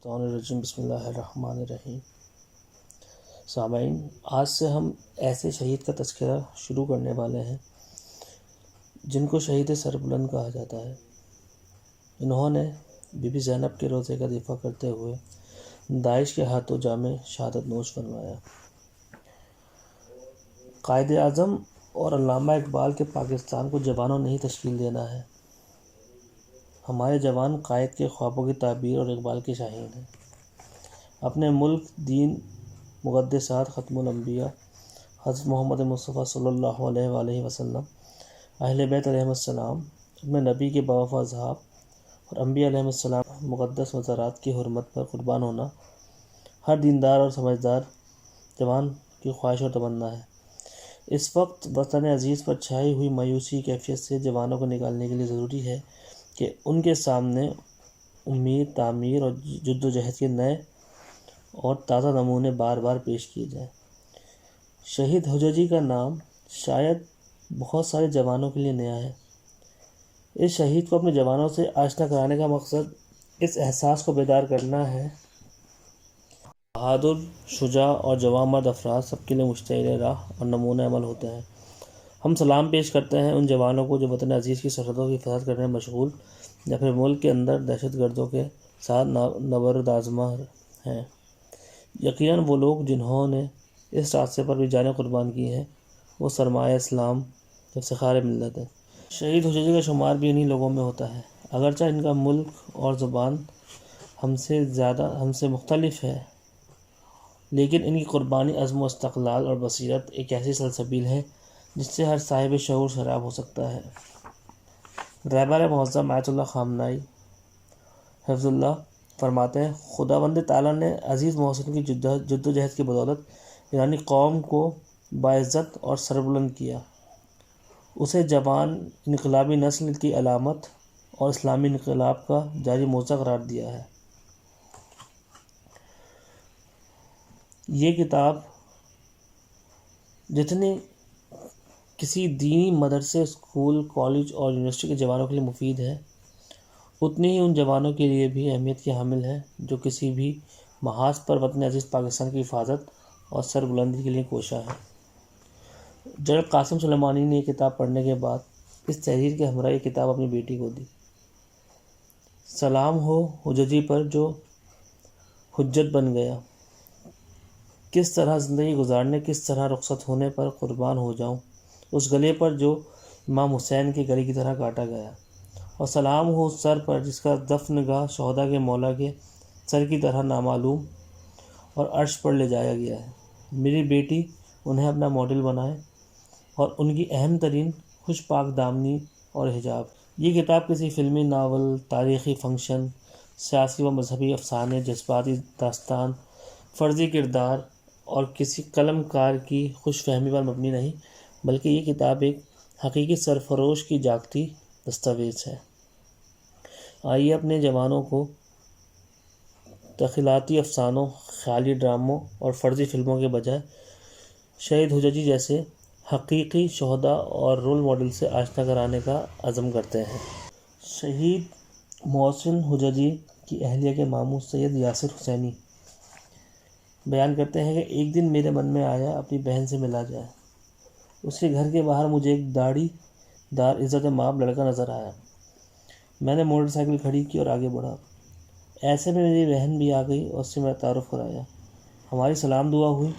الشیطان الرجیم بسم اللہ الرحمن الرحیم۔ سامعین، آج سے ہم ایسے شہید کا تذکرہ شروع کرنے والے ہیں جن کو شہید سربلند کہا جاتا ہے۔ انہوں نے بی بی زینب کے روزے کا دفاع کرتے ہوئے داعش کے ہاتھوں جامِ شہادت نوش فرمایا۔ قائد اعظم اور علامہ اقبال کے پاکستان کو جوانوں نے ہی تشکیل دینا ہے۔ ہمارے جوان قائد کے خوابوں کی تعبیر اور اقبال کے شاہین ہیں۔ اپنے ملک، دین، مقدسات، ختم الانبیاء حضرت محمد مصطفیٰ صلی اللہ علیہ وآلہ وسلم، اہل بیت علیہم السلام، اپنے نبی کے باوفا اصحاب اور انبیاء علیہم السلام مقدس مزارات کی حرمت پر قربان ہونا ہر دیندار اور سمجھدار جوان کی خواہش اور تمنا ہے۔ اس وقت وطن عزیز پر چھائی ہوئی مایوسی کیفیت سے جوانوں کو نکالنے کے لیے ضروری ہے کہ ان کے سامنے امید، تعمیر اور جدوجہد کے نئے اور تازہ نمونے بار بار پیش کیے جائیں۔ شہید حججی کا نام شاید بہت سارے جوانوں کے لیے نیا ہے۔ اس شہید کو اپنے جوانوں سے آشنا کرانے کا مقصد اس احساس کو بیدار کرنا ہے۔ بہادر، شجاع اور جواں مرد افراد سب کے لیے مشتعل راہ اور نمونہ عمل ہوتے ہیں۔ ہم سلام پیش کرتے ہیں ان جوانوں کو جو وطن عزیز کی سرحدوں کی حفاظت کرنے میں مشغول یا پھر ملک کے اندر دہشت گردوں کے ساتھ نبرد آزما ہیں۔ یقیناً وہ لوگ جنہوں نے اس راستے پر بھی جانیں قربان کی ہیں، وہ سرمایہ اسلام، افتخار ملت ہے۔ شہید حججی کا شمار بھی انہی لوگوں میں ہوتا ہے۔ اگرچہ ان کا ملک اور زبان ہم سے مختلف ہے، لیکن ان کی قربانی، عزم و استقلال اور بصیرت ایک ایسی سلسبیل ہے جس سے ہر صاحب شعور سیراب ہو سکتا ہے۔ رہبر معظم آیت اللہ خامنائی حفظ اللہ فرماتے ہیں، خداوند تعالیٰ نے عزیز محسن کی جدوجہد کی بدولت ایرانی قوم کو باعزت اور سربلند کیا، اسے جوان انقلابی نسل کی علامت اور اسلامی انقلاب کا جاری موضع قرار دیا ہے۔ یہ کتاب جتنی کسی دینی مدرسے، اسکول، کالج اور یونیورسٹی کے جوانوں کے لیے مفید ہے، اتنی ہی ان جوانوں کے لیے بھی اہمیت کی حامل ہے جو کسی بھی محاذ پر وطن عزیز پاکستان کی حفاظت اور سربلندی کے لیے کوشاں ہے۔ جنرل قاسم سلیمانی نے یہ کتاب پڑھنے کے بعد اس تحریر کے ہمراہ یہ کتاب اپنی بیٹی کو دی۔ سلام ہو حججی پر جو حجت بن گیا، کس طرح زندگی گزارنے، کس طرح رخصت ہونے پر قربان ہو جاؤں اس گلے پر جو امام حسین کے گلے کی طرح کاٹا گیا، اور سلام ہو اس سر پر جس کا دفن گاہ شہداء کے مولا کے سر کی طرح نامعلوم اور عرش پر لے جایا گیا ہے۔ میری بیٹی انہیں اپنا ماڈل بنائے اور ان کی اہم ترین خوش پاک دامنی اور حجاب۔ یہ کتاب کسی فلمی، ناول، تاریخی فنکشن، سیاسی و مذہبی افسانے، جذباتی داستان، فرضی کردار اور کسی قلم کار کی خوش فہمی پر مبنی نہیں، بلکہ یہ کتاب ایک حقیقی سرفروش کی جاگتی دستاویز ہے۔ آئیے اپنے جوانوں کو تخیلاتی افسانوں، خیالی ڈراموں اور فرضی فلموں کے بجائے شہید حججی جیسے حقیقی شہداء اور رول ماڈل سے آشنا کرانے کا عزم کرتے ہیں۔ شہید محسن حججی کی اہلیہ کے ماموں سید یاسر حسینی بیان کرتے ہیں کہ ایک دن میرے من میں آیا اپنی بہن سے ملا جائے۔ اس کے گھر کے باہر مجھے ایک داڑھی دار عزت مآب لڑکا نظر آیا۔ میں نے موٹر سائیکل کھڑی کی اور آگے بڑھا۔ ایسے میں میری بہن بھی آ گئی اور اس سے میرا تعارف کرایا۔ ہماری سلام دعا ہوئی۔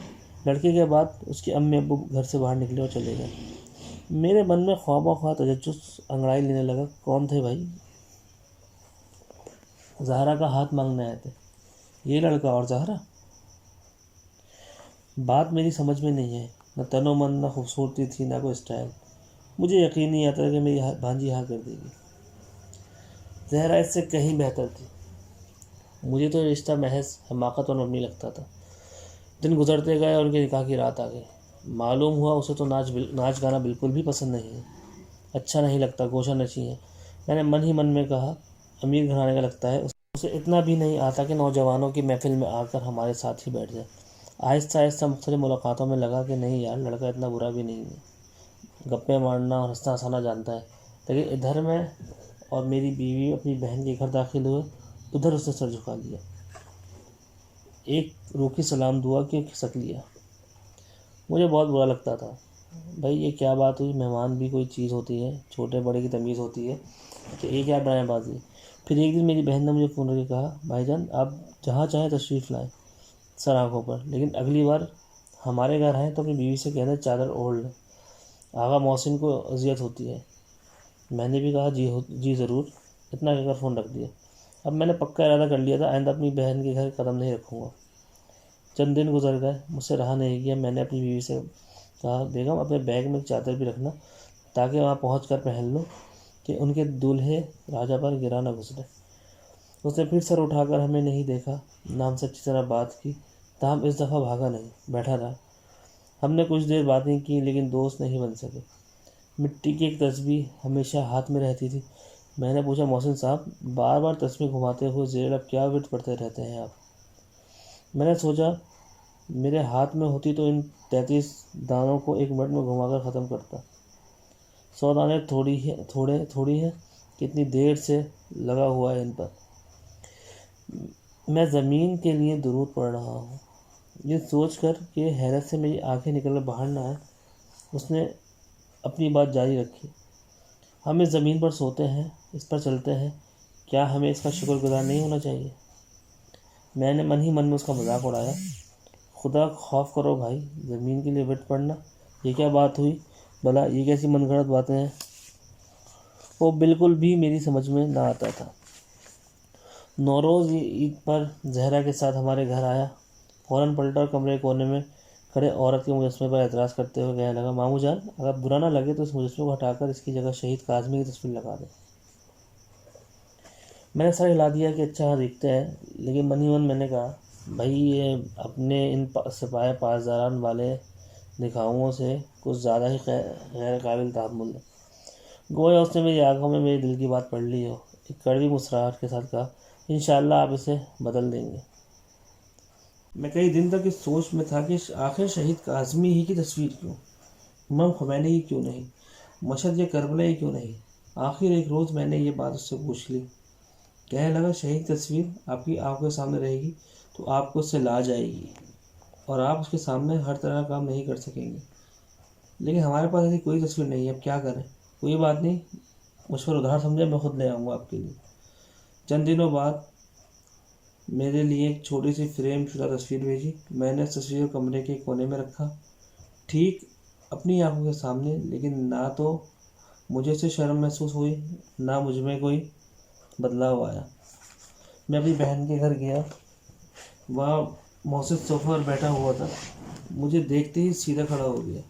لڑکے کے بعد اس کے امی ابو گھر سے باہر نکلے اور چلے گئے۔ میرے من میں خواہ مخواہ تجسس انگڑائی لینے لگا، کون تھے بھائی؟ زہرا کا ہاتھ مانگنے آئے تھے۔ یہ لڑکا اور زہرا؟ بات میری سمجھ میں نہیں ہے، نہ تن و من، نہ خوبصورتی تھی، نہ کوئی اسٹائل۔ مجھے یقین نہیں آتا کہ میری بھانجی ہاں کر دے گی۔ زہرا اس سے کہیں بہتر تھی۔ مجھے تو یہ رشتہ محض حماقت پر مبنی لگتا تھا۔ دن گزرتے گئے اور ان کے نکاح کی رات آ گئی۔ معلوم ہوا اسے تو ناچ گانا بالکل بھی پسند نہیں ہے، اچھا نہیں لگتا، گوشہ نشیں ہے۔ میں نے من ہی من میں کہا، امیر گھرانے کا لگتا ہے، اسے اتنا بھی نہیں آتا کہ نوجوانوں کی محفل میں آ کر ہمارے ساتھ ہی بیٹھ جائے۔ آہستہ آہستہ مختلف ملاقاتوں میں لگا کہ نہیں یار، لڑکا اتنا برا بھی نہیں ہے، گپیں مارنا اور ہنسنا ہنسانا جانتا ہے۔ لیکن ادھر میں اور میری بیوی اپنی بہن کے گھر داخل ہوئے، ادھر اس نے سر جھکا لیا۔ ایک روکھی سلام دعا کی کھسک لیا۔ مجھے بہت برا لگتا تھا، بھائی یہ کیا بات ہوئی، مہمان بھی کوئی چیز ہوتی ہے، چھوٹے بڑے کی تمیز ہوتی ہے کہ یہ کیا ڈرائیں بازی۔ پھر ایک دن میری بہن نے مجھے فون کر کے کہا، بھائی جان آپ جہاں چاہیں تشریف لائیں سر آنکھوں پر، لیکن اگلی بار ہمارے گھر آئیں تو اپنی بیوی سے کہنا چادر اوڑھ لیں، آغا محسن کو اذیت ہوتی ہے۔ میں نے بھی کہا جی ضرور، اتنا کہہ کر فون رکھ دیا۔ اب میں نے پکا ارادہ کر لیا تھا آئندہ اپنی بہن کے گھر قدم نہیں رکھوں گا۔ چند دن گزر گئے، مجھ سے رہا نہیں گیا، میں نے اپنی بیوی سے کہا، بیگم اپنے بیگ میں ایک چادر بھی رکھنا تاکہ وہاں پہنچ کر پہن لو کہ ان کے دولہے راجا پر گرا نہ گزرے۔ اس نے پھر سر اٹھا کر ہمیں نہیں دیکھا، نہ ہم سے اچھی طرح بات کی، تاہم اس دفعہ بھاگا نہیں، بیٹھا رہا۔ ہم نے کچھ دیر باتیں کی لیکن دوست نہیں بن سکے۔ مٹی کی ایک تسبیح ہمیشہ ہاتھ میں رہتی تھی۔ میں نے پوچھا، محسن صاحب بار بار تسبیح گھماتے ہوئے زیر لب کیا ورد پڑھتے رہتے ہیں آپ؟ میں نے سوچا میرے ہاتھ میں ہوتی تو ان 33 دانوں کو 1 منٹ میں گھما کر ختم کرتا۔ 100 دانے تھوڑی ہے، کتنی دیر سے لگا ہوا ہے ان پر۔ میں زمین کے لیے درود پڑھ رہا ہوں۔ یہ سوچ کر کہ حیرت سے میری آنکھیں نکل کر باہر نہ آئیں، اس نے اپنی بات جاری رکھی، ہم اس زمین پر سوتے ہیں، اس پر چلتے ہیں، کیا ہمیں اس کا شکر گزار نہیں ہونا چاہیے؟ میں نے من ہی من میں اس کا مذاق اڑایا، خدا کا خوف کرو بھائی، زمین کے لیے ورد پڑھنا، یہ کیا بات ہوئی بھلا، یہ کیسی من گھڑت باتیں ہیں؟ وہ بالکل بھی میری سمجھ میں نہ آتا تھا۔ نوروز عید پر زہرا کے ساتھ ہمارے گھر آیا، فوراً پلٹا اور کمرے کونے میں کھڑے عورت کے مجسمے پر اعتراض کرتے ہوئے کہنے لگا، ماموں جان اگر برا نہ لگے تو اس مجسمے کو ہٹا کر اس کی جگہ شہید کاظمی کی تصویر لگا دیں۔ میں نے سر ہلا دیا کہ اچھا ہاں دیکھتے ہیں، لیکن من ہی من میں نے کہا، بھائی یہ اپنے ان سپاہ پاسداران والے دکھاؤں سے کچھ زیادہ ہی غیر قابل تحمل ہے۔ گویا اس نے میری آنکھوں میں میرے دل کی بات پڑھ لی ہو۔ ایک کڑوی مسکراہٹ کے ساتھ کہا، انشاءاللہ آپ اسے بدل دیں گے۔ میں کئی دن تک اس سوچ میں تھا کہ آخر شہید کاظمی ہی کی تصویر کیوں، امام خمینی ہی کیوں نہیں، مشہد یا کربلا ہی کیوں نہیں؟ آخر ایک روز میں نے یہ بات اس سے پوچھ لی۔ کہنے لگا، شہید کی تصویر آپ کی آنکھوں کے سامنے رہے گی تو آپ کو اس سے لا جائے گی اور آپ اس کے سامنے ہر طرح کا کام نہیں کر سکیں گے، لیکن ہمارے پاس ایسی کوئی تصویر نہیں ہے، اب کیا کریں؟ کوئی بات نہیں، مجھ پر ادھار سمجھے، میں خود لے آؤں گا آپ کے لیے۔ چند دنوں بعد میرے لیے ایک چھوٹی سی فریم شدہ تصویر بھیجی۔ میں نے اس تصویر کو کمرے کے کونے میں رکھا، ٹھیک اپنی آنکھوں کے سامنے، لیکن نہ تو مجھے سے شرم محسوس ہوئی نہ مجھ میں کوئی بدلاؤ آیا۔ میں اپنی بہن کے گھر گیا، وہاں محسن صوفے پر بیٹھا ہوا تھا، مجھے دیکھتے ہی سیدھا کھڑا ہو گیا۔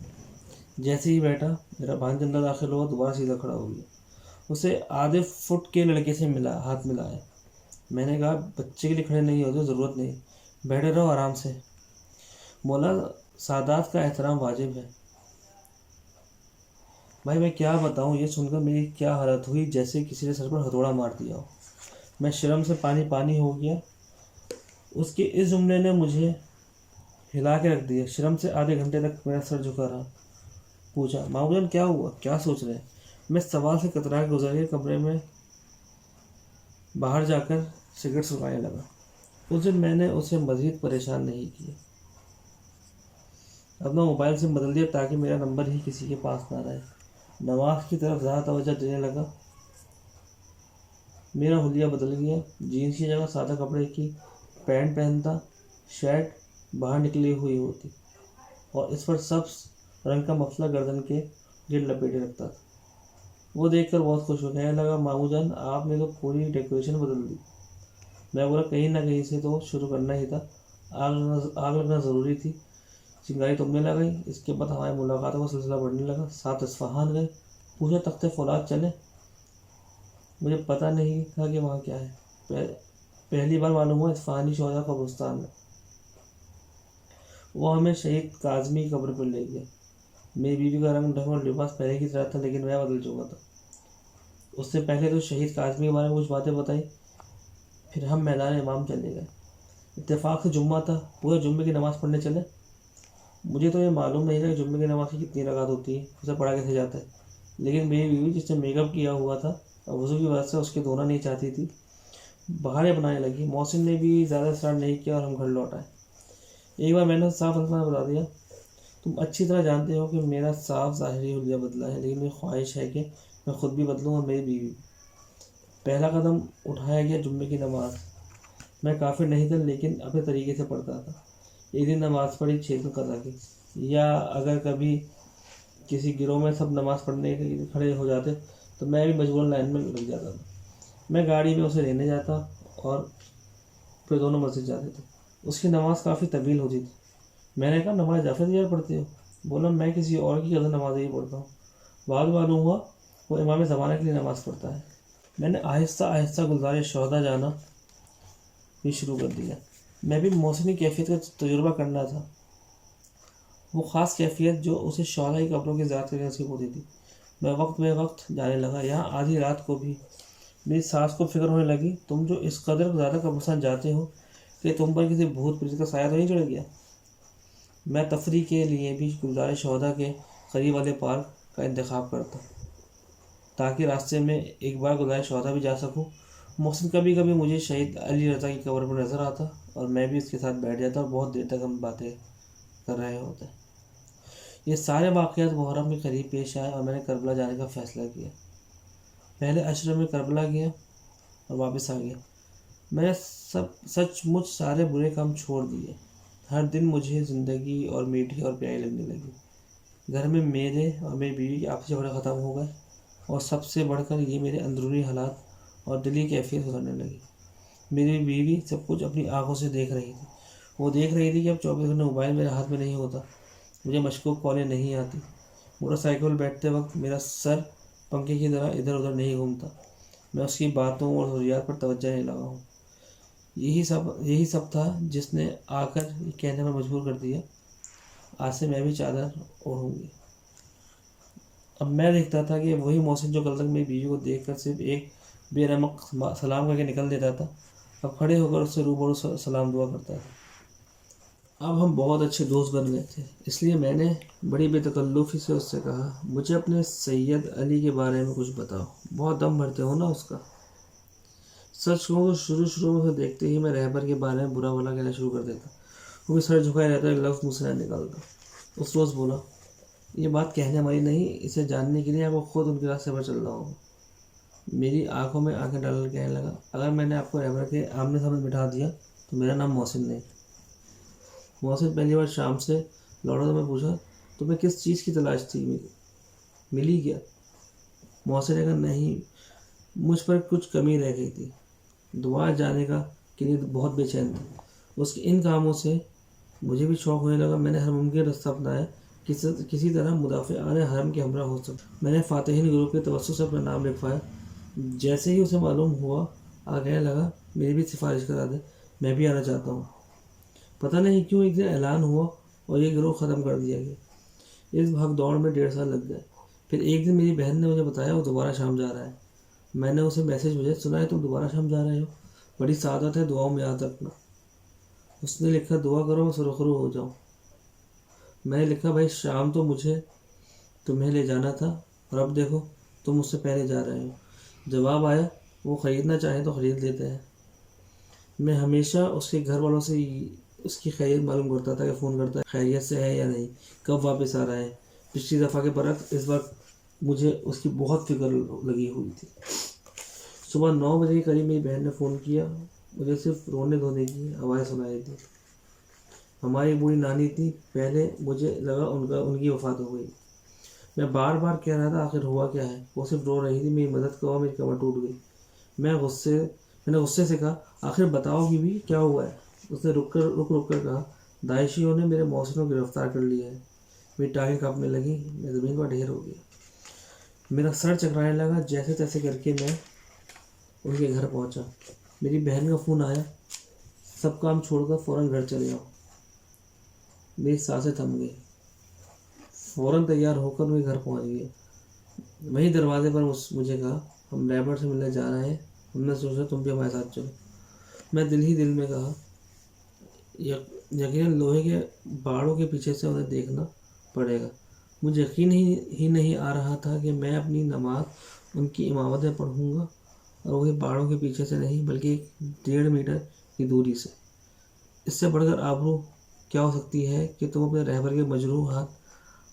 جیسے ہی بیٹھا میرا بھانجا اندر داخل ہوا، دوبارہ سیدھا کھڑا ہو گیا، اسے آدھے فٹ کے لڑکے سے ہاتھ ملایا۔ میں نے کہا، بچے کے لیے کھڑے نہیں ہوتے، ضرورت نہیں، بیٹھے رہو آرام سے، مولا سادات کا احترام واجب ہے۔ بھائی میں کیا بتاؤں، یہ سن کر میری کیا حالت ہوئی، جیسے کسی نے سر پر ہتھوڑا مار دیا ہو۔ میں شرم سے پانی ہو گیا۔ اس کے اس جملے نے مجھے ہلا کے رکھ دیا۔ شرم سے آدھے گھنٹے تک میرا سر جھکا رہا۔ پوچھا، مامو جان کیا ہوا، کیا سوچ رہے ہیں؟ میں سوال سے کترا کے گزر کے کمرے میں باہر جا کر سگریٹ سلگانے لگا۔ اس دن میں نے اسے مزید پریشان نہیں کیا، اپنا موبائل سم بدل دیا تاکہ میرا نمبر ہی کسی کے پاس نہ رہے۔ نماز کی طرف زیادہ توجہ دینے لگا۔ میرا حلیہ بدل گیا، جینس کی جگہ سادہ کپڑے کی پینٹ پہنتا، شرٹ باہر نکلی ہوئی ہوتی اور اس پر سبز رنگ کا مفلر گردن کے گرد لپیٹے رکھتا تھا۔ وہ دیکھ کر بہت خوش ہو، کہنے لگا، مامو جان آپ نے تو پوری ڈیکوریشن بدل دی۔ میں بولا، کہیں نہ کہیں سے تو شروع کرنا ہی تھا، آگ لگنا ضروری تھی۔ چنگاری تم نے لگائی۔ اس کے بعد ہماری ملاقاتوں کا سلسلہ بڑھنے لگا۔ ساتھ اصفہان گئے، پوچھا تخت فولاد چلے؟ مجھے پتہ نہیں تھا کہ وہاں کیا ہے، پہلی بار معلوم ہوا اصفہانی شہداء کا قبرستان ہے۔ وہ ہمیں شہید کاظمی کی قبر پر لے گیا۔ میری بیوی کا رنگ ڈھنگ اور لباس پہلے کی طرح تھا، لیکن میں بدل چکا تھا۔ اس سے پہلے تو شہید کاظمی کے بارے میں کچھ باتیں بتائیں، پھر ہم میدان امام چلے گئے۔ اتفاق سے جمعہ تھا، پورے جمعے کی نماز پڑھنے چلے۔ مجھے تو یہ معلوم نہیں تھا کہ جمعے کی نماز کی کتنی رکعت ہوتی ہے، اسے پڑھا کیسے جاتا ہے، لیکن میری بیوی جس نے میک اپ کیا ہوا تھا اور وضو کی وجہ سے اس کے دھونا نہیں چاہتی تھی، بہانے بنانے لگی۔ محسن نے بھی زیادہ اصرار نہیں کیا اور ہم گھر لوٹ آئے۔ ایک بار میں نے صاف الفاظ میں بتا دیا، تم اچھی طرح جانتے ہو کہ میرا صاف ظاہری حلیہ بدلا ہے، لیکن میری خواہش ہے کہ میں خود بھی بدلوں اور میری بیوی بھی۔ پہلا قدم اٹھایا گیا جمعے کی نماز۔ میں کافر نہیں تھا لیکن اپنے طریقے سے پڑھتا تھا۔ ایک دن نماز پڑھی 6 دن قضا کی، یا اگر کبھی کسی گروہ میں سب نماز پڑھنے کے لیے کھڑے ہو جاتے تو میں بھی مجبوراً لائن میں لگ جاتا تھا۔ میں گاڑی میں اسے لینے جاتا اور پھر دونوں مسجد جاتے تھے۔ اس کی نماز کافی طویل ہوتی تھی۔ میں نے کہا، نماز جعفر تیار پڑھتے ہو؟ بولا، میں کسی اور کی قضا نماز ہی پڑھتا ہوں۔ بعد معلوم ہوا وہ امام زمانہ کے لیے نماز پڑھتا ہے۔ میں نے آہستہ آہستہ گلزار شہداء جانا بھی شروع کر دیا۔ میں بھی محسن کی کیفیت کا تجربہ کرنا تھا، وہ خاص کیفیت جو اسے شہداء کی قبروں کی زیارت کرنے نصیب ہوتی تھی۔ میں وقت بے وقت جانے لگا، یہاں آدھی رات کو بھی۔ میری ساس کو فکر ہونے لگی، تم جو اس قدر زیادہ قبرستان جاتے ہو کہ تم پر کسی بھوت پریت کا سایہ تو نہیں چڑھ گیا؟ میں تفریح کے لیے بھی گلزار شہداء کے قریب والے پارک کا انتخاب کرتا تاکہ راستے میں ایک بار گلزار شہداء بھی جا سکوں۔ محسن کبھی کبھی مجھے شہید علی رضا کی قبر پر نظر آتا اور میں بھی اس کے ساتھ بیٹھ جاتا اور بہت دیر تک ہم باتیں کر رہے ہوتے۔ یہ سارے واقعات محرم کے قریب پیش آئے اور میں نے کربلا جانے کا فیصلہ کیا۔ پہلے عشرے میں کربلا گیا اور واپس آ گیا۔ میں نے سچ مچ سارے برے کام چھوڑ دیے۔ ہر دن مجھے زندگی اور میٹھی اور پیاری لگنے لگی۔ گھر میں میرے اور میری بیوی کے آپسی جھگڑے ختم ہو گئے اور سب سے بڑھ کر یہ میرے اندرونی حالات اور دلی کیفیت سدھرنے لگی۔ میری بیوی سب کچھ اپنی آنکھوں سے دیکھ رہی تھی۔ وہ دیکھ رہی تھی کہ اب 24 گھنٹے موبائل میرے ہاتھ میں نہیں ہوتا، مجھے مشکوک کالیں نہیں آتی، موٹر سائیکل بیٹھتے وقت میرا سر پنکھے کی طرح ادھر ادھر نہیں گھومتا، میں اس کی باتوں اور ضروریات پر توجہ نہیں لگا ہوں۔ یہی سب تھا جس نے آ کر یہ کہنے پر مجبور کر دیا، آج سے میں بھی چادر اوڑھوں گی۔ اب میں دیکھتا تھا کہ وہی محسن جو کل تک میری بیوی کو دیکھ کر صرف ایک بے رمق سلام کر کے نکل دیتا تھا، اب کھڑے ہو کر اس سے روبرو سلام دعا کرتا تھا۔ اب ہم بہت اچھے دوست بن گئے تھے، اس لیے میں نے بڑی بے تکلفی سے اس سے کہا، مجھے اپنے سید علی کے بارے میں کچھ بتاؤ، بہت دم بھرتے ہو نا اس کا۔ سچ کہوں تو شروع میں اسے دیکھتے ہی میں رہبر کے بارے میں برا بھلا کہنا شروع کر دیتا، وہ بھی سر جھکائے رہتا، ایک لفظ منہ سے نہ نکالتا۔ اس روز بولا، یہ بات کہنے والی نہیں، اسے جاننے کے لیے آپ کو خود ان کے راستے پر چلنا ہوگا۔ میری آنکھوں میں آنکھیں ڈال کر کہنے لگا، اگر میں نے آپ کو رہبر کے آمنے سامنے بٹھا دیا تو میرا نام محسن نہیں۔ محسن پہلی بار شام سے لوٹا تو میں پوچھا، تمہیں کس چیز کی تلاش تھی، ملی کیا؟ محسن نے کہا، نہیں، مجھ پر کچھ کمی رہ گئی تھی، دعا جانے کا کے لیے بہت بے چین تھا۔ اس کے ان کاموں سے مجھے بھی شوق ہونے لگا۔ میں نے ہر ممکن رستہ اپنایا کسی طرح مدافعان حرم کے ہمراہ ہو سکتا۔ میں نے فاتحین گروپ کے توسط سے اپنا نام لکھوایا۔ جیسے ہی اسے معلوم ہوا کہنے لگا، میری بھی سفارش کرا دے، میں بھی آنا چاہتا ہوں۔ پتہ نہیں کیوں ایک دن اعلان ہوا اور یہ گروہ ختم کر دیا گیا۔ اس بھگ دوڑ میں 1.5 سال لگ گئے۔ پھر ایک دن میری بہن نے مجھے بتایا وہ دوبارہ شام جا رہا ہے۔ میں نے اسے میسج بھیجا، سنا ہے تم دوبارہ شام جا رہے ہو، بڑی سعادت ہے، دعاؤں میں یاد رکھنا۔ اس نے لکھا، دعا کرو میں سرخرو ہو جاؤں۔ میں نے لکھا، بھائی شام تو مجھے تمہیں لے جانا تھا اور اب دیکھو تم اس سے پہلے جا رہے ہو۔ جواب آیا، وہ خریدنا چاہیں تو خرید لیتے ہیں۔ میں ہمیشہ اس کے گھر والوں سے اس کی خیریت معلوم کرتا تھا، کہ فون کرتا ہے خیریت سے ہے یا نہیں، کب واپس آ رہا ہے۔ پچھلی دفعہ کے برعکس اس وقت مجھے اس کی بہت فکر لگی ہوئی تھی۔ صبح 9 بجے کے قریب میری بہن نے فون کیا، مجھے صرف رونے دھونے کی آوازیں سنائی تھی۔ ہماری بوڑھی نانی تھی، پہلے مجھے لگا ان کی وفات ہو گئی۔ میں بار بار کہہ رہا تھا آخر ہوا کیا ہے، وہ صرف رو رہی تھی، میری مدد کرو، میری کمر ٹوٹ گئی۔ میں نے غصے سے کہا، آخر بتاؤ بھی کیا ہوا ہے؟ اس نے رک کر کہا، داعشیوں نے میرے محسن کو گرفتار کر لیا ہے۔ میری ٹانگیں کانپنے لگیں، میں زمین پر ڈھیر ہو گیا۔ میرا سر چکرانے لگا، جیسے تیسے کر کے میں ان کے گھر پہنچا۔ میری بہن کا فون آیا، سب کام چھوڑ کر فوراً گھر چلے آؤ۔ میری سانسیں تھم گئی، فوراً تیار ہو کر میں گھر پہنچ گیا۔ وہیں دروازے پر مجھے کہا، ہم رہبر سے ملنے جا رہے ہیں، ہم نے سوچا تم بھی ہمارے ساتھ چلو۔ میں دل میں کہا، یقیناً لوہے کے باڑوں کے پیچھے سے انہیں دیکھنا پڑے گا۔ مجھے یقین ہی نہیں آ رہا تھا کہ میں اپنی نماز ان کی امامت میں پڑھوں گا اور وہ پہاڑوں کے پیچھے سے نہیں بلکہ 1.5 میٹر کی دوری سے۔ اس سے بڑھ کر آبرو کیا ہو سکتی ہے کہ تم اپنے رہبر کے مجروح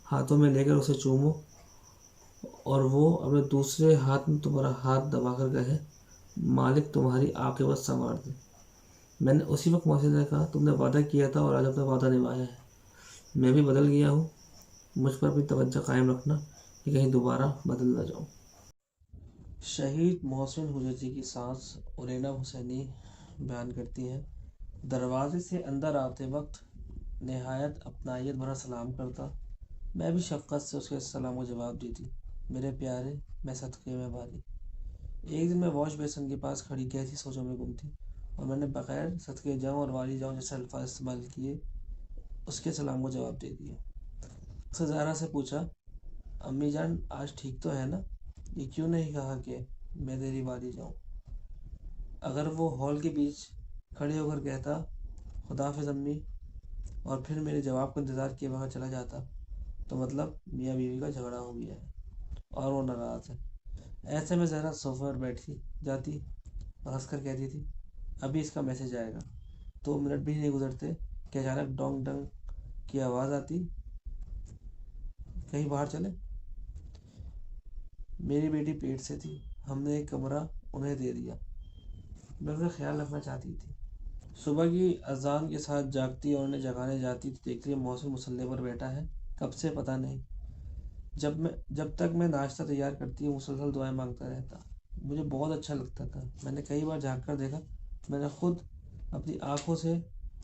ہاتھوں میں لے کر اسے چومو اور وہ اپنے دوسرے ہاتھ میں تمہارا ہاتھ دبا کر کہے مالک تمہاری عاقبت سنوار دے۔ میں نے اسی وقت محسن نے کہا تم نے وعدہ کیا تھا اور آج اپنا وعدہ نبھایا ہے۔ میں بھی بدل گیا ہوں، مجھ پر اپنی توجہ قائم رکھنا کہ کہیں دوبارہ بدل نہ جاؤں۔ شہید محسن حجتی کی سانس ارینا حسینی بیان کرتی ہیں، دروازے سے اندر آتے وقت نہایت اپنائیت بھرا سلام کرتا، میں بھی شفقت سے اس کے سلام کو جواب دیتی، میرے پیارے، میں صدقے میں بھاری۔ ایک دن میں واش بیسن کے پاس کھڑی کیسی سوچوں میں گم تھی اور میں نے بغیر صدقے جاؤں اور والی جاؤں جیسے الفاظ استعمال کیے اس کے سلام کو جواب دے دیا۔ اس سے زہرا سے پوچھا، امی جان آج ٹھیک تو ہے نا؟ یہ کیوں نہیں کہا کہ میں تیری والی جاؤں؟ اگر وہ ہال کے بیچ کھڑے ہو کر کہتا خدا حافظ امی اور پھر میرے جواب کا انتظار کیے بغیر چلا جاتا تو مطلب میاں بیوی کا جھگڑا ہو گیا ہے اور وہ ناراض ہے۔ ایسے میں زہرا صوفے پر بیٹھی جاتی اور ہنس کر کہتی تھی، ابھی اس کا میسج آئے گا۔ 2 منٹ بھی نہیں گزرتے کہ اچانک ڈونگ ڈنگ کی آواز آتی، کہیں باہر چلے؟ میری بیٹی پیٹ سے تھی، ہم نے ایک کمرہ انہیں دے دیا، میں ان کا خیال رکھنا چاہتی تھی۔ صبح کی اذان کے ساتھ جاگتی اور انہیں جگانے جاتی تو دیکھتی ہے محسن مسلح پر بیٹھا ہے، کب سے پتہ نہیں۔ جب تک میں ناشتہ تیار کرتی ہوں مسلسل دعائیں مانگتا رہتا، مجھے بہت اچھا لگتا تھا۔ میں نے کئی بار جھانک کر دیکھا، میں نے خود اپنی آنکھوں سے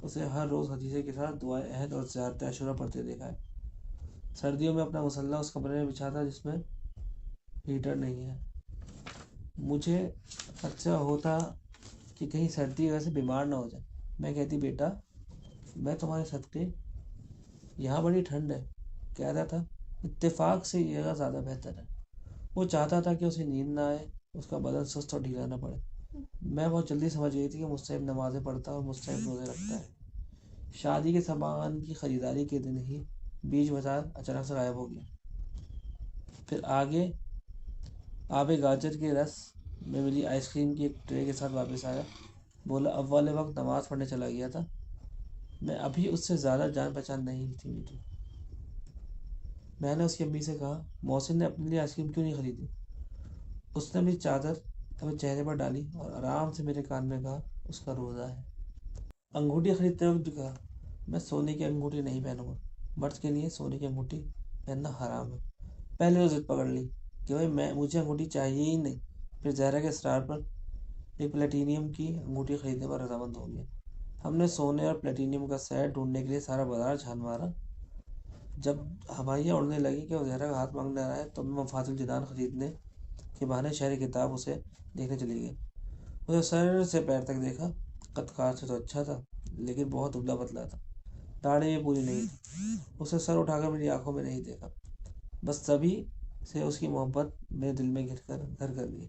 اسے ہر روز حدیثے کے ساتھ دعائے عہد اور زیارت عاشورہ پڑھتے دیکھا ہے۔ سردیوں میں اپنا مسلح اس کمرے میں بچھاتا جس میں ہیٹر نہیں ہے۔ مجھے خدشہ ہوتا کہ کہیں سردی کی وجہ سے بیمار نہ ہو جائے۔ میں کہتی بیٹا میں تمہارے صدقے، یہاں بڑی ٹھنڈ ہے۔ کہتا تھا اتفاق سے یہ جگہ زیادہ بہتر ہے۔ وہ چاہتا تھا کہ اسے نیند نہ آئے، اس کا بدن سست اور ڈھیلا نہ پڑے۔ میں بہت جلدی سمجھ گئی تھی کہ مستحب نمازیں پڑھتا اور مستحب روزے رکھتا ہے۔ شادی کے سامان کی خریداری کے دن ہی بیچ بازار اچانک سے غائب ہو گیا۔ پھر آگے آب گاجر کے رس میں ملی آئس کریم کی ایک ٹرے کے ساتھ واپس آیا، بولا اب والے وقت نماز پڑھنے چلا گیا تھا، میں ابھی اس سے زیادہ جان پہچان نہیں تھی میری۔ میں نے اس کی امی سے کہا محسن نے اپنے لیے آئس کریم کیوں نہیں خریدی؟ اس نے اپنی چادر اپنے چہرے پر ڈالی اور آرام سے میرے کان میں کہا اس کا روزہ ہے۔ انگوٹھی خریدتے وقت بھی کہا میں سونے کی انگوٹھی نہیں پہنوں گا، مرد کے لیے سونے کی انگوٹھی پہننا حرام ہے۔ پہلے تو ضد پکڑ لی کہ بھائی مجھے انگوٹھی چاہیے ہی نہیں، پھر زہرا کے اصرار پر ایک پلیٹینیم کی انگوٹھی خریدنے پر رضامند ہو گیا۔ ہم نے سونے اور پلیٹینیم کا سیٹ ڈھونڈنے کے لیے سارا بازار چھان مارا۔ جب ہوائیاں اڑنے لگی کہ وہ زہرا کا ہاتھ مانگنے آ رہا ہے تو میں مفاد الجنان خریدنے کے بہانے شہر کتاب اسے دیکھنے چلی گئی۔ اسے سر سے پیر تک دیکھا، قد کار سے تو اچھا تھا لیکن بہت دبلا پتلا تھا، داڑھی بھی پوری نہیں تھی۔ اسے سر اٹھا کر میری آنکھوں میں نہیں دیکھا، بس تبھی سے اس کی محبت میرے دل میں گھر کر گئی۔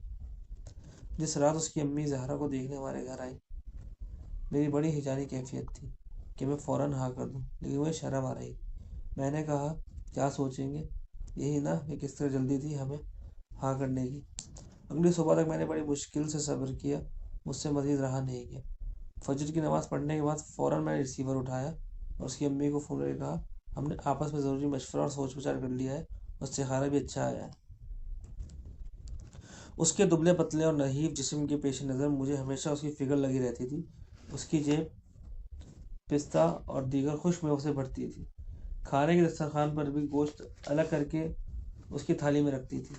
جس رات اس کی امی زہرا کو دیکھنے ہمارے گھر آئی، میری بڑی ہیجانی کیفیت تھی کہ میں فوراً ہاں کر دوں، لیکن مجھے شرم آ رہی۔ میں نے کہا کیا سوچیں گے، یہی نا کہ کس طرح جلدی تھی ہمیں ہاں کرنے کی۔ اگلی صبح تک میں نے بڑی مشکل سے صبر کیا، مجھ سے مزید رہا نہیں گیا۔ فجر کی نماز پڑھنے کے بعد فوراً میں نے ریسیور اٹھایا اور اس کی امی کو فون کر کے کہا ہم نے آپس میں ضروری مشورہ اور سوچ بچار کر لیا ہے اور استخارہ بھی اچھا آیا ہے۔ اس کے دبلے پتلے اور نحیف جسم کے پیش نظر مجھے ہمیشہ اس کی فکر لگی رہتی تھی۔ اس کی جیب پستہ اور دیگر خشک میووں سے بھرتی تھی، کھانے کے دسترخوان پر بھی گوشت الگ کر کے اس کی تھالی میں رکھتی تھی۔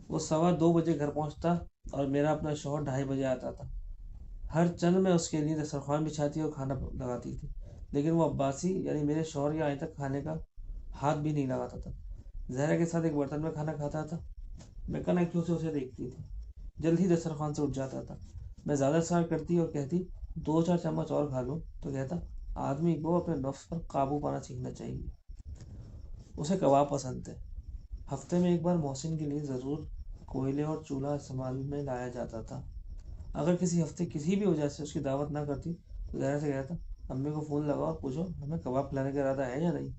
وہ 2:15 بجے گھر پہنچتا اور میرا اپنا شوہر 2:30 بجے آتا تھا۔ ہر چند میں اس کے لیے دسترخوان بچھاتی اور کھانا لگاتی تھی، لیکن وہ عباسی یعنی میرے شوہر کے آنے تک کھانے کا ہاتھ بھی نہیں لگاتا تھا۔ زہرا کے ساتھ ایک برتن میں کھانا کھاتا تھا، میں کنکیوں سے اسے دیکھتی تھی، جلد ہی دسترخوان سے اٹھ جاتا تھا۔ میں زیادہ اصرار کرتی اور کہتی 2-4 چمچ اور کھا لوں تو کہتا آدمی کو اپنے نفس پر قابو پانا سیکھنا چاہیے۔ اسے کباب پسند تھے، ہفتے میں ایک بار محسن کے لیے ضرور کوئلے اور چولہا استعمال میں لایا جاتا تھا۔ اگر کسی ہفتے کسی بھی وجہ سے اس کی دعوت نہ کرتی تو زہرا سے کہتا امی کو فون لگاؤ اور پوچھو ہمیں کباب کھلانے کا ارادہ ہے یا نہیں۔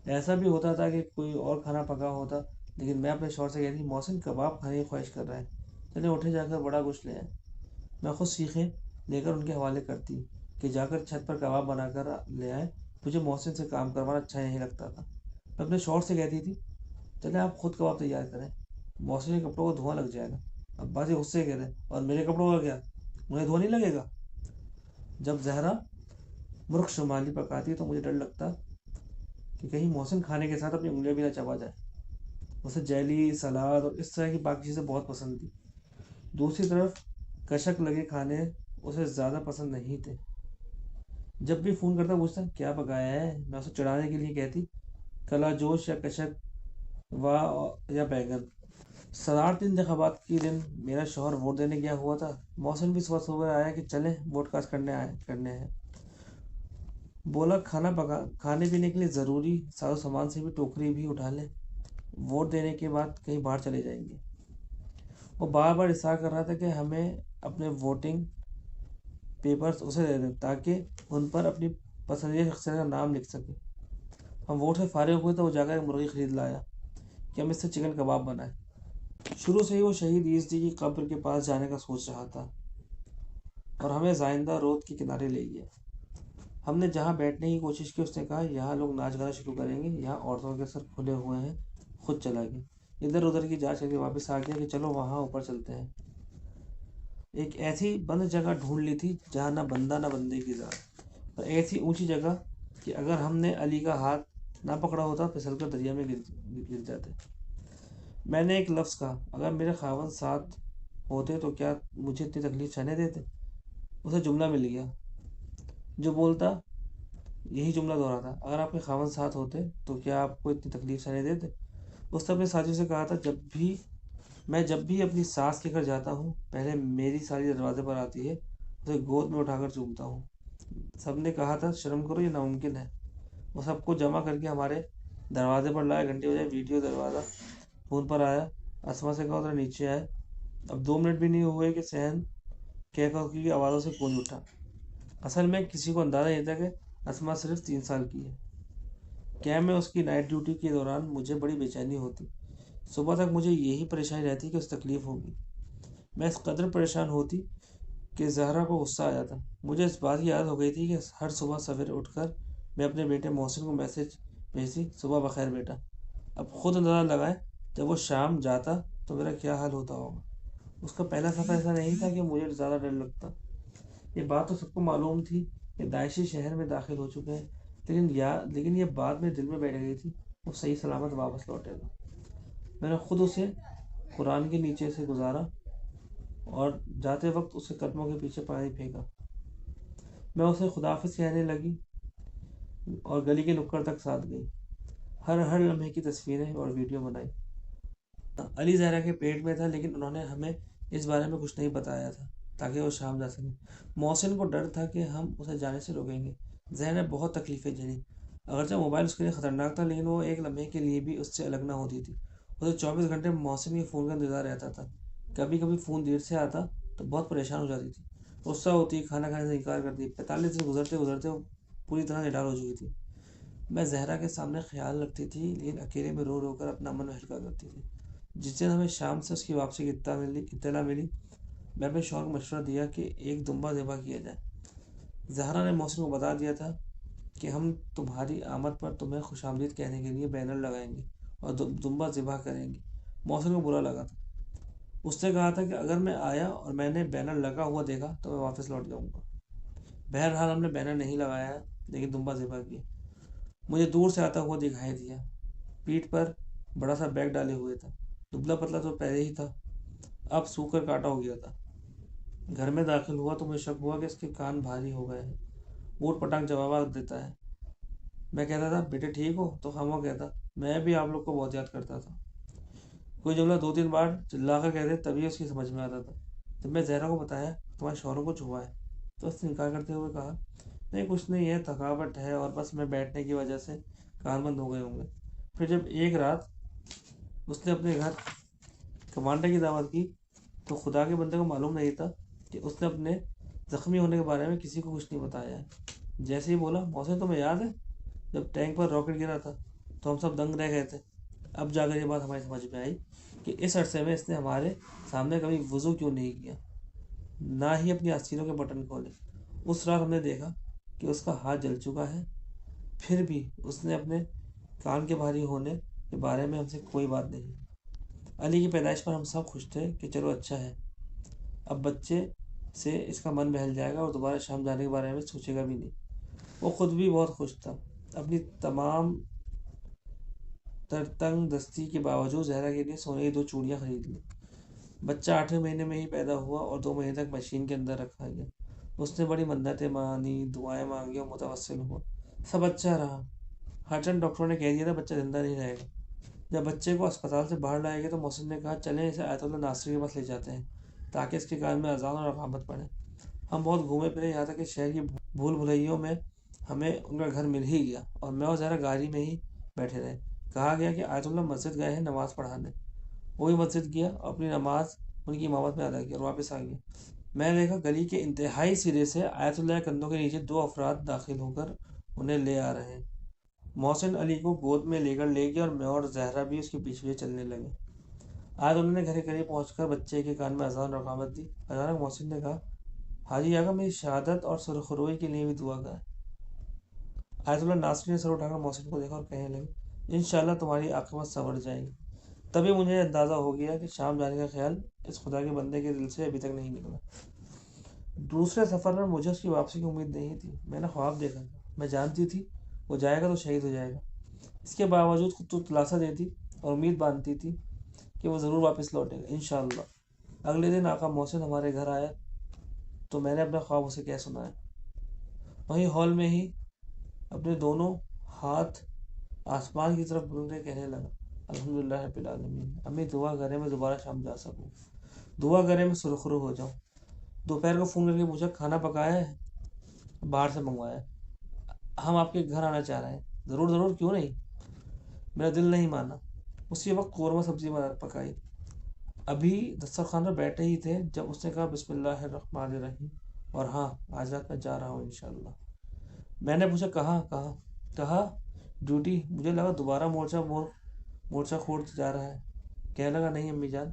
ایسا بھی ہوتا تھا کہ کوئی اور کھانا پکا ہوتا لیکن میں اپنے شوہر سے کہتی محسن کباب کھانے کی خواہش کر رہا ہے، چلے اٹھے جا کر بڑا گوشت لے آئے۔ میں خود سیکھیں لے کر ان کے حوالے کرتی کہ جا کر چھت پر کباب بنا کر لے آئے، مجھے محسن سے کام کروانا اچھا نہیں لگتا تھا۔ میں اپنے شوہر سے کہتی تھی چلے آپ خود کباب تیار کریں، محسن کے کپڑوں کو دھواں لگ جائے گا۔ ابا جی غصے کہہ رہے اور میرے کپڑوں کا کیا، انہیں دھواں نہیں لگے گا؟ جب زہرا مرغ شمالی پکاتی تو مجھے ڈر لگتا کہ کہیں محسن کھانے کے ساتھ اپنی انگلیاں بھی نہ چبا جائے۔ اسے جیلی، سلاد اور اس طرح کی باقی چیزیں بہت پسند تھی۔ دوسری طرف کشک لگے کھانے اسے زیادہ پسند نہیں تھے۔ جب بھی فون کرتا پوچھتا کیا پکایا ہے، میں اسے چڑھانے کے لیے کہتی کلا جوش یا کشک یا بیگن۔ صدارتی انتخابات کے دن میرا شوہر ووٹ دینے گیا ہوا تھا۔ محسن بھی صبح صبح آیا کہ چلیں ووٹ کاسٹ کرنے ہیں۔ بولا کھانے پینے کے لیے ضروری ساز و سامان سے بھی ٹوکری بھی اٹھا لیں، ووٹ دینے کے بعد کہیں باہر چلے جائیں گے۔ وہ بار بار اصرار کر رہا تھا کہ ہمیں اپنے ووٹنگ پیپرز اسے دے دیں تاکہ ان پر اپنی پسندیدہ شخصیت کا نام لکھ سکے۔ ہم ووٹ سے فارغ ہوئے تو وہ جا کر ایک مرغی خرید لایا کہ ہم اس سے چکن کباب بنائیں۔ شروع سے ہی وہ شہید عیسوی کی قبر کے پاس جانے کا سوچ رہا تھا اور ہمیں زائندہ رود کے کنارے لے گیا۔ ہم نے جہاں بیٹھنے کی کوشش کی اس نے کہا یہاں لوگ ناچ گانا شروع کریں گے، یہاں عورتوں کے سر کھلے ہوئے ہیں۔ خود چلا گیا، ادھر ادھر کی جانچ کر کے واپس آ گیا کہ چلو وہاں اوپر چلتے ہیں۔ ایک ایسی بند جگہ ڈھونڈ لی تھی جہاں نہ بندہ نہ بندے کی ذات، اور ایسی اونچی جگہ کہ اگر ہم نے علی کا ہاتھ نہ پکڑا ہوتا پھسل کر دریا میں گر جاتے۔ میں نے ایک لفظ کہا اگر میرے خاوند ساتھ ہوتے تو کیا مجھے اتنی تکلیف سہنے دیتے؟ اسے جملہ مل گیا، جو بولتا یہی جملہ دہراتا اگر آپ کے خاوند ساتھ ہوتے تو کیا آپ کو اتنی تکلیف سہنے دیتے؟ اس نے اپنے ساتھی سے کہا تھا جب بھی اپنی ساس کے گھر جاتا ہوں پہلے میری ساری دروازے پر آتی ہے، اسے گود میں اٹھا کر چومتا ہوں۔ سب نے کہا تھا شرم کرو، یہ ناممکن ہے۔ وہ سب کو جمع کر کے ہمارے دروازے پر لائے، گھنٹے بجائے، ویڈیو دروازہ فون پر آیا، اسما سے کہا ذرا نیچے آئے۔ اب 2 منٹ بھی نہیں ہوئے کہ صحن کی آوازوں سے گونج اٹھا۔ اصل میں کسی کو اندازہ نہیں تھا کہ اسما صرف 3 سال کی ہے۔ کیمپ میں اس کی نائٹ ڈیوٹی کے دوران مجھے بڑی بے چینی ہوتی، صبح تک مجھے یہی پریشانی رہتی کہ اس تکلیف ہوگی۔ میں اس قدر پریشان ہوتی کہ زہرا کو غصہ آ جاتا۔ مجھے اس بات کی عادت ہو گئی تھی کہ ہر صبح سویرے اٹھ کر میں اپنے بیٹے محسن کو میسج بھیجتی صبح بخیر بیٹا۔ اب خود اندازہ لگائیں جب وہ شام جاتا تو میرا کیا حال ہوتا ہوگا۔ اس کا پہلا سفر ایسا نہیں تھا کہ مجھے زیادہ ڈر لگتا۔ یہ بات تو سب کو معلوم تھی کہ داعشی شہر میں داخل ہو چکے ہیں، لیکن یہ بات میرے دل میں بیٹھ گئی تھی وہ صحیح سلامت واپس لوٹے گا۔ میں نے خود اسے قرآن کے نیچے سے گزارا اور جاتے وقت اسے قدموں کے پیچھے پانی پھینکا۔ میں اسے خداحافظ کہنے لگی اور گلی کے نکڑ تک ساتھ گئی، ہر لمحے کی تصویریں اور ویڈیو بنائی۔ علی زہرا کے پیٹ میں تھا لیکن انہوں نے ہمیں اس بارے میں کچھ نہیں بتایا تھا تاکہ وہ شام جا سکے۔ محسن کو ڈر تھا کہ ہم اسے جانے سے روکیں گے۔ زہرا نے بہت تکلیفیں جھیلی، اگرچہ موبائل اس کے لیے خطرناک تھا لیکن وہ ایک لمحے کے لیے بھی اس سے الگ نہ ہوتی تھی۔ اسے 24 گھنٹے محسن کے فون کا انتظار رہتا تھا۔ کبھی کبھی فون دیر سے آتا تو بہت پریشان ہو جاتی تھی، غصہ ہوتی، کھانا کھانے سے انکار کرتی۔ 45 دن گزرتے گزرتے وہ پوری طرح نڈال ہو چکی تھی۔ میں زہرا کے سامنے خیال رکھتی تھی لیکن اکیلے میں رو رو کر اپنا من ہلکا کرتی تھی۔ جس دن ہمیں شام سے اس کی واپسی کی اطلاع ملی، میں اپنے شوہر کو مشورہ دیا کہ ایک دمبا ذبح کیا جائے۔ زہرا نے محسن کو بتا دیا تھا کہ ہم تمہاری آمد پر تمہیں خوش آمدید کہنے کے لیے بینر لگائیں گے اور دمبا ذبح کریں گے۔ محسن کو برا لگا تھا۔ اس نے کہا تھا کہ اگر میں آیا اور میں نے بینر لگا ہوا دیکھا تو میں واپس لوٹ جاؤں گا۔ بہرحال ہم نے بینر نہیں لگایا لیکن دمبا ذبح کیا۔ مجھے دور سے آتا ہوا دکھائی دیا، پیٹھ پر بڑا سا بیگ ڈالے ہوئے تھا، دبلا پتلا تو پہلے ہی تھا، اب سوکھ کر کاٹا ہو گیا تھا۔ گھر میں داخل ہوا تو مجھے شک ہوا کہ اس کے کان بھاری ہو گئے ہیں، اوٹ پٹانگ جوابات دیتا ہے۔ میں کہتا تھا بیٹے ٹھیک ہو تو خاموش کہتا میں بھی آپ لوگ کو بہت یاد کرتا تھا۔ کوئی جملہ 2-3 بار چلا کر کہتے تبھی اس کی سمجھ میں آتا تھا۔ جب میں زہرا کو بتایا تمہارے شوہر کو کچھ ہوا ہے تو اس نے انکار کرتے ہوئے کہا نہیں کچھ نہیں ہے، تھکاوٹ ہے اور بس میں بیٹھنے کی وجہ سے کان بند ہو گئے ہوں گے۔ پھر جب ایک رات اس نے اپنے گھر کمانڈر کی دعوت کی تو خدا کے بندے کو معلوم نہیں تھا کہ اس نے اپنے زخمی ہونے کے بارے میں کسی کو کچھ نہیں بتایا ہے۔ جیسے ہی بولا محسن تمہیں یاد ہے جب ٹینک پر راکٹ گرا تھا تو ہم سب دنگ رہ گئے تھے، اب جا کر یہ بات ہماری سمجھ میں آئی کہ اس عرصے میں اس نے ہمارے سامنے کبھی وضو کیوں نہیں کیا، نہ ہی اپنی آستینوں کے بٹن کھولے۔ اس رات ہم نے دیکھا کہ اس کا ہاتھ جل چکا ہے، پھر بھی اس نے اپنے کان کے بھاری ہونے کے بارے میں ہم سے کوئی بات نہیں۔ علی کی پیدائش پر ہم سب خوش تھے کہ چلو اچھا ہے، اب بچے سے اس کا من بہل جائے گا اور دوبارہ شام جانے کے بارے میں سوچے گا بھی نہیں۔ وہ خود بھی بہت خوش تھا۔ اپنی تمام تنگ دستی کے باوجود زہرا کے لیے سونے کی 2 چوڑیاں خرید لی۔ بچہ 8ویں مہینے میں ہی پیدا ہوا اور 2 مہینے تک مشین کے اندر رکھا گیا۔ اس نے بڑی منتیں مانی، دعائیں مانگی اور متوسل ہوا۔ سب اچھا رہا۔ ہر چند ڈاکٹروں نے کہہ دیا تھا بچہ زندہ نہیں رہے گا۔ جب بچے کو اسپتال سے باہر لائے گئے تو محسن نے کہا چلیں اسے آیت اللہ ناصری کے پاس لے جاتے ہیں تاکہ اس کے کان میں اذان اور اقامت پڑے۔ ہم بہت گھومے پھرے، یہاں تک کہ شہر کی بھول بھلائیوں میں ہمیں ان کا گھر مل ہی گیا اور میں اور زہرا گاڑی میں ہی بیٹھے رہے۔ کہا گیا کہ آیت اللہ مسجد گئے ہیں نماز پڑھانے۔ وہ بھی مسجد گیا اور اپنی نماز ان کی امامت میں ادا کی اور واپس آ گیا۔ میں نے دیکھا گلی کے انتہائی سرے سے آیت اللہ کے کندھوں کے نیچے 2 افراد داخل ہو کر انہیں لے آ رہے ہیں۔ محسن علی کو گود میں لے گیا اور میں اور زہرا بھی اس کے پیچھے چلنے لگے۔ آیت اللہ نے گھر کے قریب پہنچ کر بچے کے کان میں اذان اور اقامت دی۔ اچانک محسن نے کہا حاجی آقا میری شہادت اور سرخروئی کے لیے بھی دعا کریں۔ آیت اللہ ناصری نے سر اٹھا کر محسن کو دیکھا اور کہنے لگے انشاءاللہ تمہاری عاقبت سنور جائے گی۔ تبھی مجھے اندازہ ہو گیا کہ شام جانے کا خیال اس خدا کے بندے کے دل سے ابھی تک نہیں نکلا۔ دوسرے سفر میں مجھے اس کی واپسی کی امید نہیں تھی۔ میں نے خواب دیکھا تھا، میں جانتی تھی وہ جائے گا تو شہید ہو جائے گا۔ اس کے باوجود خود تو دلاسا دیتی اور امید باندھتی تھی کہ وہ ضرور واپس لوٹے گا انشاءاللہ۔ اگلے دن آقا محسن ہمارے گھر آیا تو میں نے اپنا خواب اسے کہہ سنایا۔ وہیں ہال میں ہی اپنے دونوں ہاتھ آسمان کی طرف بلند کر کہنے لگا الحمدللہ رب العالمین، امی دعا کریں میں دوبارہ شام جا سکوں، دعا کریں میں سرخرو ہو جاؤں۔ دوپہر کو فون کر کے پوچھا کھانا پکایا ہے؟ باہر سے منگوایا، ہم آپ کے گھر آنا چاہ رہے ہیں۔ ضرور ضرور، کیوں نہیں۔ میرا دل نہیں مانا۔ اسی وقت قورمہ سبزی پکائی۔ ابھی دسترخوان پر بیٹھے ہی تھے جب اس نے کہا بسم اللہ الرحمن الرحیم اور ہاں آج رات میں جا رہا ہوں انشاءاللہ۔ میں نے پوچھا کہاں؟ کہا ڈیوٹی۔ مجھے لگا دوبارہ مورچہ کھوڑ جا رہا ہے۔ کہنے لگا نہیں امی جان،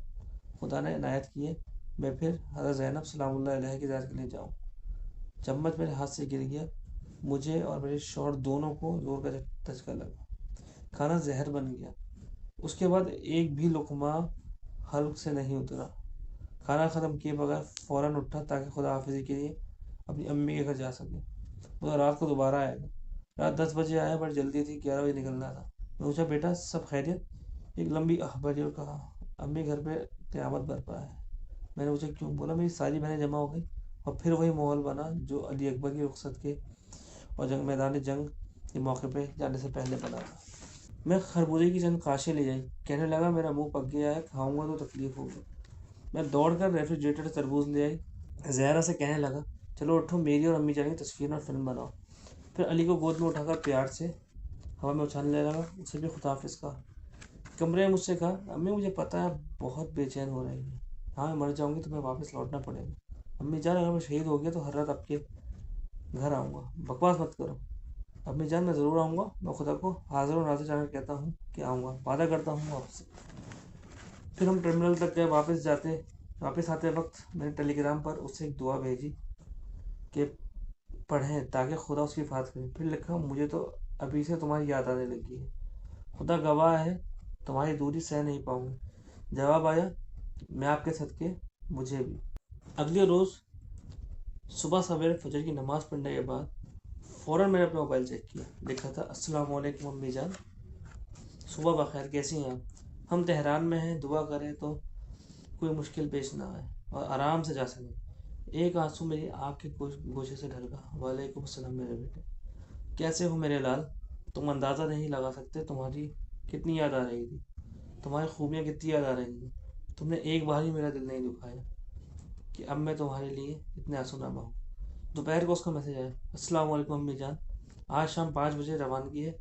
خدا نے عنایت کی ہے میں پھر حضرت زینب سلام اللہ علیہ کی زیارت کے لیے جاؤں۔ چمچ میرے ہاتھ سے گر گیا۔ مجھے اور میرے شوہر دونوں کو زور کا دھچکا لگا۔ کھانا زہر بن گیا۔ اس کے بعد ایک بھی لقمہ حلق سے نہیں اترا۔ کھانا ختم کیے بغیر فوراً اٹھا تاکہ خدا حافظی کے لیے اپنی امی کے گھر جا سکے۔ وہ رات کو دوبارہ آئے گا۔ رات 10 بجے آیا، بڑی جلدی تھی، 11 بجے نکلنا تھا۔ میں پوچھا بیٹا سب خیریت؟ ایک لمبی آہ بھری اور کہا امی گھر پہ قیامت برپا ہے۔ میں نے پوچھا کیوں؟ بولا میری ساری بہنیں جمع ہو گئی اور پھر وہی ماحول بنا جو علی اکبر کی رخصت کے اور میدان جنگ کے موقع پہ جانے سے پہلے بنا تھا۔ میں خربوزے کی چند قاشیں لے جائی، کہنے لگا میرا منہ پک گیا ہے، کھاؤں گا تو تکلیف ہوگی۔ میں دوڑ کر ریفریجریٹر سے تربوز لے آئی۔ زہرا سے کہنے لگا چلو اٹھو، میری اور امی جان کی تصویر اور فلم بناؤ۔ پھر علی کو گود میں اٹھا کر پیار سے ہوا میں اچھالنے لگا، اسے بھی خدا حافظ کہا۔ کمرے میں مجھ سے کہا امی مجھے پتہ ہے بہت بے چین ہو رہی ہے، ہاں میں مر جاؤں گی تو میں واپس لوٹنا پڑے گا۔ امی جان اگر میں شہید ہو گیا تو ہر رات آپ کے گھر آؤں گا، بکواس مت کرو۔ امی جان میں ضرور آؤں گا، میں خدا کو حاضر و ناظر جان کر کہتا ہوں کہ آؤں گا، وعدہ کرتا ہوں آپ سے۔ پھر ہم ٹرمینل تک گئے۔ واپس آتے وقت میں نے ٹیلی گرام پر اس سے ایک دعا بھیجی کہ پڑھیں تاکہ خدا اس کی حفاظت کرے۔ پھر لکھا مجھے تو ابھی سے تمہاری یاد آنے لگی ہے، خدا گواہ ہے تمہاری دوری سہ نہیں پاؤں گی۔ جواب آیا میں آپ کے صدقے مجھے بھی۔ اگلے روز صبح سویرے فجر کی نماز پڑھنے کے بعد فوراً میں نے اپنا موبائل چیک کیا، لکھا تھا السلام علیکم امی جان، صبح بخیر، کیسی ہیں آپ؟ ہم تہران میں ہیں، دعا کریں تو کوئی مشکل پیش نہ آئے اور آرام سے جا سکیں۔ ایک آنسو میری آنکھ کے گوشے سے ڈھلکا۔ وعلیکم السلام میرے بیٹے، کیسے ہو میرے لال؟ تم اندازہ نہیں لگا سکتے تمہاری کتنی یاد آ رہی تھی، تمہاری خوبیاں کتنی یاد آ رہی تھیں۔ تم نے ایک بار ہی میرا دل نہیں دکھایا کہ اب میں تمہارے لیے اتنے آنسو نہ بہاؤں۔ دوپہر کو اس کا میسج آیا السلام علیکم امی جان، آج شام 5 بجے روانگی ہے،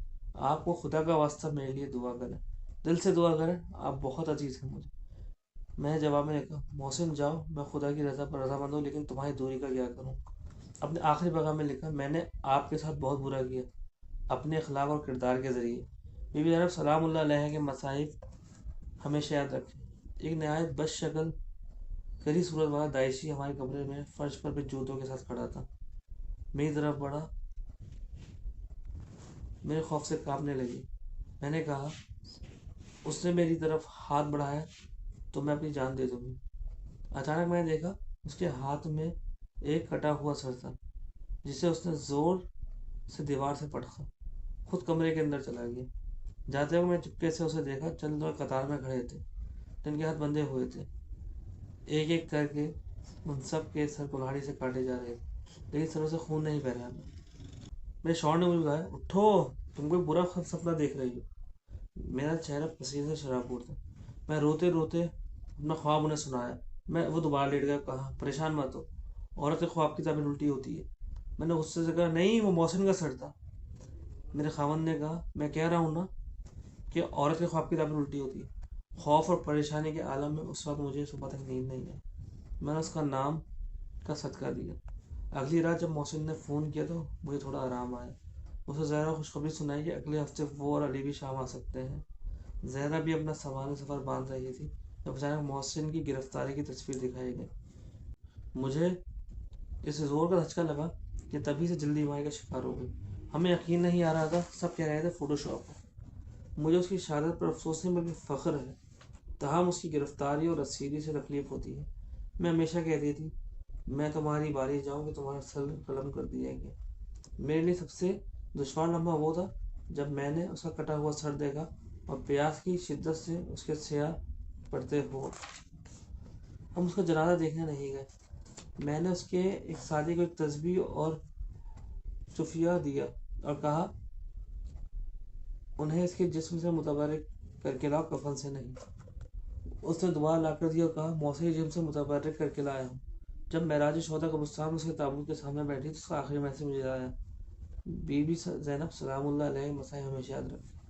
آپ کو خدا کا واسطہ میرے لیے دعا کریں، دل سے دعا کریں، آپ بہت عزیز ہیں مجھے۔ میں نے جواب میں لکھا محسن جاؤ، میں خدا کی رضا پر رضامند ہوں لیکن تمہاری دوری کا کیا کروں۔ اپنے آخری پیغام میں لکھا میں نے آپ کے ساتھ بہت برا کیا اپنے اخلاق اور کردار کے ذریعے، بی بی زینب سلام اللہ علیہ کے مصائب ہمیشہ یاد رکھیں۔ ایک نہایت بد شکل کری صورت والا داعشی ہمارے کمرے میں فرش پر بھی جوتوں کے ساتھ کھڑا تھا۔ میری طرف بڑھا، میرے خوف سے کانپنے لگی۔ میں نے کہا، اس نے میری طرف ہاتھ بڑھایا تو میں اپنی جان دے دوں گی۔ اچانک میں نے دیکھا اس کے ہاتھ میں ایک کٹا ہوا سر تھا جسے اس نے زور سے دیوار سے پٹخا، خود کمرے کے اندر چلا گیا۔ جاتے ہوئے میں چپکے سے اسے دیکھا، چند لوگ قطار میں کھڑے تھے جن کے ہاتھ بندھے ہوئے تھے، ایک ایک کر کے ان سب کے سر کلہاڑی سے کاٹے جا رہے تھے، لیکن سروں سے خون نہیں بہ رہا تھا۔ میرے شوہر نے مجھے بلایا، اٹھو، تم کوئی برا سپنا دیکھ رہی ہو۔ میرا چہرہ پسینے سے شرابور تھا۔ میں روتے روتے اپنا خواب انہیں سنایا۔ وہ دوبارہ لیٹ گیا، کہا، پریشان مت ہو، عورت کے خواب کی تعبیر الٹی ہوتی ہے۔ میں نے غصے سے کہا، نہیں، وہ محسن کا سر تھا۔ میرے خاوند نے کہا، میں کہہ رہا ہوں نا کہ عورت کے خواب کی تعبیر الٹی ہوتی ہے۔ خوف اور پریشانی کے عالم میں اس وقت مجھے صبح تک نیند نہیں آئی۔ میں نے اس کا نام کا صدقہ دیا۔ اگلی رات جب محسن نے فون کیا تو مجھے تھوڑا آرام آیا۔ اسے زہرا خوشخبری سنائی کہ اگلے ہفتے وہ اور علی بھی شام آ سکتے ہیں۔ زہرا بھی اپنا سامان سفر باندھ رہی تھی جب اچانک محسن کی گرفتاری کی تصویر دکھائی گئی۔ مجھے اس زور کا دھچکا لگا کہ تبھی سے جلدی مائی کا شکار ہو گئی۔ ہمیں یقین نہیں آ رہا تھا، سب کہہ رہے تھے فوٹو شاپ ہے۔ مجھے اس کی شہادت پر افسوس نہیں بلکہ فخر ہے، تاہم اس کی گرفتاری اور اسیری سے تکلیف ہوتی ہے۔ میں ہمیشہ کہتی تھی، میں تمہاری باری جاؤں کہ تمہارا سر قلم کر دیا گیا۔ میرے لیے سب سے دشوار لمحہ وہ تھا جب میں نے اس کا کٹا ہوا سر دیکھا اور پیاس کی شدت سے اس کے سیاہ پڑتے ہو۔ ہم اس کا جنازہ دیکھنے نہیں گئے۔ میں نے اس کے ایک ساتھی کو ایک تسبیح اور چفیہ دیا اور کہا، انہیں اس کے جسم سے متبرک کر کے لاؤ، کفن سے نہیں۔ اس نے دوبارہ لا کر دیا اور کہا، موسیقی جسم سے متبرک کر کے لایا ہوں۔ جب معراج شہداء قبرستان اس کے تابوت کے سامنے بیٹھی تو اس کا آخری میسج مجھے آیا، بی بی زینب سلام اللہ علیہ مسائل ہمیشہ یاد رکھیں۔